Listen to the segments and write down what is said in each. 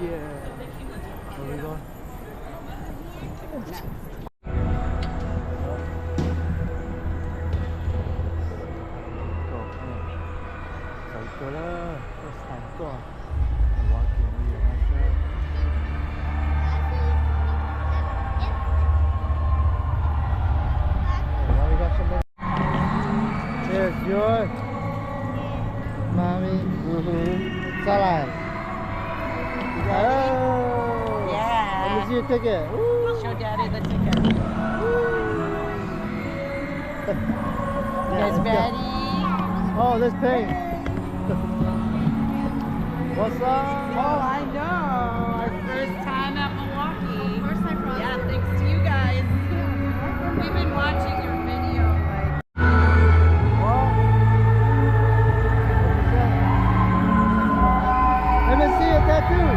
Yeah. Where we going? Ito lang. First time ko. Walking here myself. Now we got some. Cheers, yours. Mommy. Salad. Oh. Yeah. Let me see your ticket. Show Daddy the ticket. You guys ready? Oh, let's pay. What's up? Oh, I know. Our first time at Milwaukee. First time for us. Yeah, thanks to you guys. We've been watching your video. Let me see a tattoo.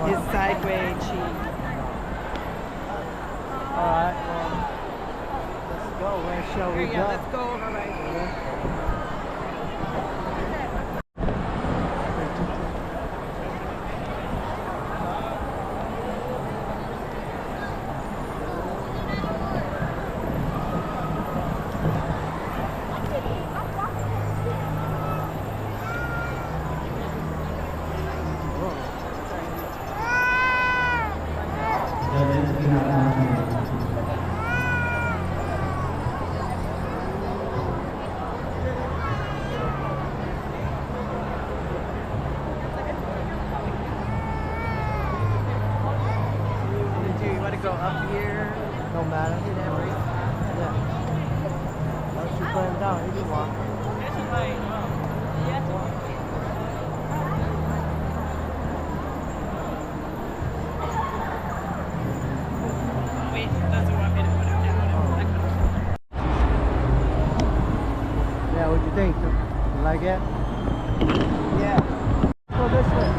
It's sideways cheese. Alright, well, let's go. Where shall we go? Yeah, let's go over right here. Do you want to go up here? No matter. In every Yeah. Why don't you put him down? He can walk. Wait, doesn't want me to put him down. Yeah, what'd you think? You like it? Yeah. Let's go this way.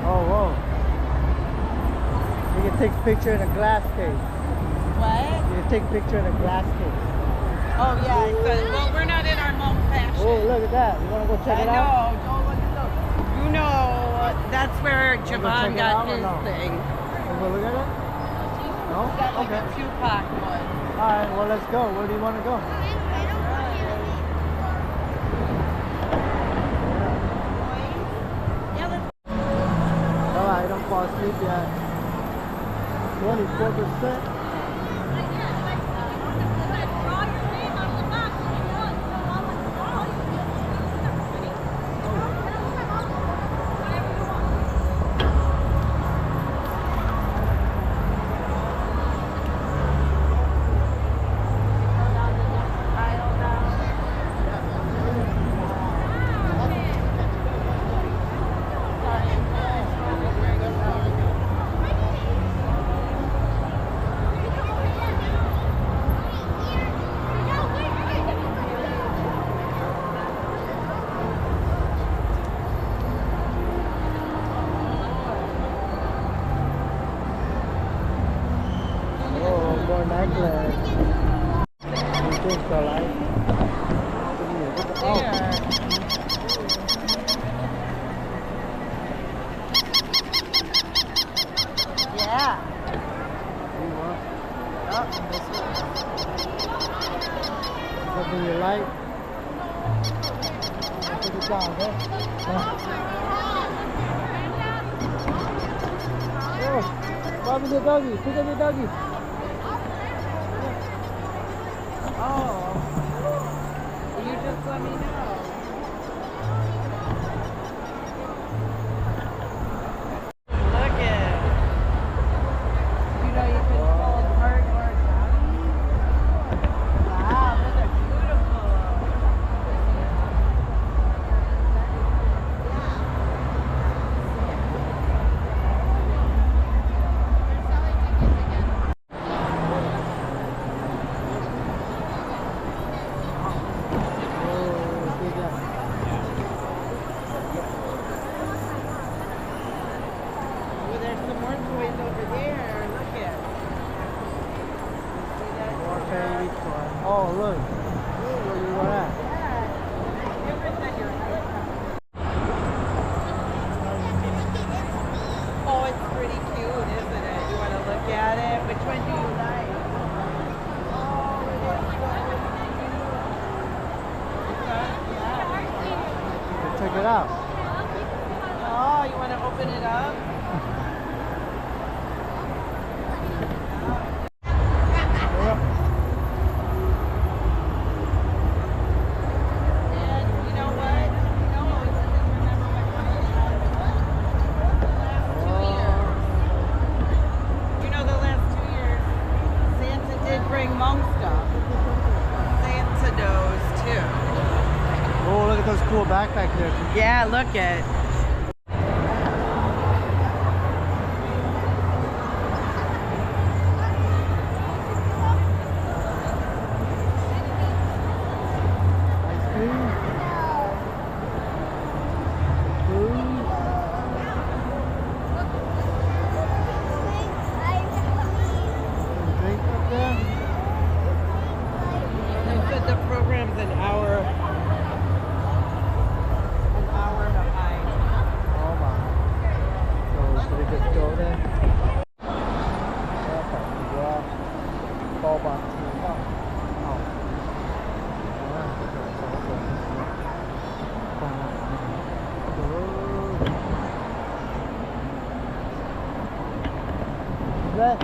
Oh, whoa. You can take a picture in a glass case. What? You can take a picture in a glass case. Oh yeah. Well, we're not in our mom fashion. Oh, look at that. You want to go check I it know. out? Oh, look at those. You know, that's where check Javon it got out or his no? thing. You go look at it? No? Got like Okay. a Tupac one. Alright, well, let's go. Where do you want to go? Yeah, let's Alright, don't fall asleep yet. 24%. More necklace. You think so, right? Oh. Yeah. You want Oh, this one. something you like? Take it down, okay? Oh, Bobby the doggy. Pick up the doggy. Oh. You just let me know. Look at. You know you can fold cardboard bodies. Wow, those are beautiful. Oh, big up. Oh, there's some more toys over there. Look at. See that? More fairy toy. Oh, look. Where you were at? Oh, it's pretty cute, isn't it? You want to look at it? Which one do you like? Oh, it is so cute. Yeah. Check it out. Oh, you want to open it up? And you know what? You know what? Just remember what happened the last 2 years. You know, the last 2 years, Santa did bring monk stuff. Santa knows too. Oh, look at those cool backpacks there. Yeah, look at. Ice cream. Food. Some drink up there. They said the program's an hour behind. Oh my. So should we just go there? Yeah. Ball box. Oh. That.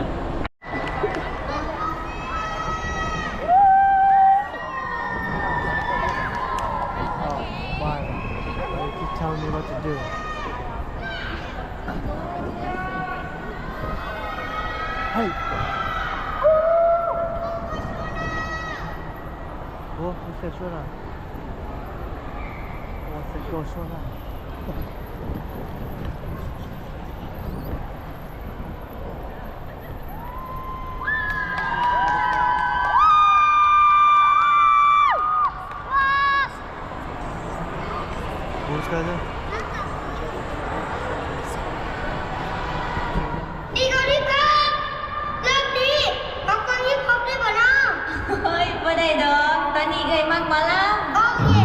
Oh, why? Why you keep telling me what to do? Hey! Oh, 你先说了。我先跟我说了。What was that? đi rồi đi con lên đi con hip hop đi vào nào Ôi, vô đây được, tao nghĩ gây mắc quá lắm. con gì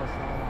outside.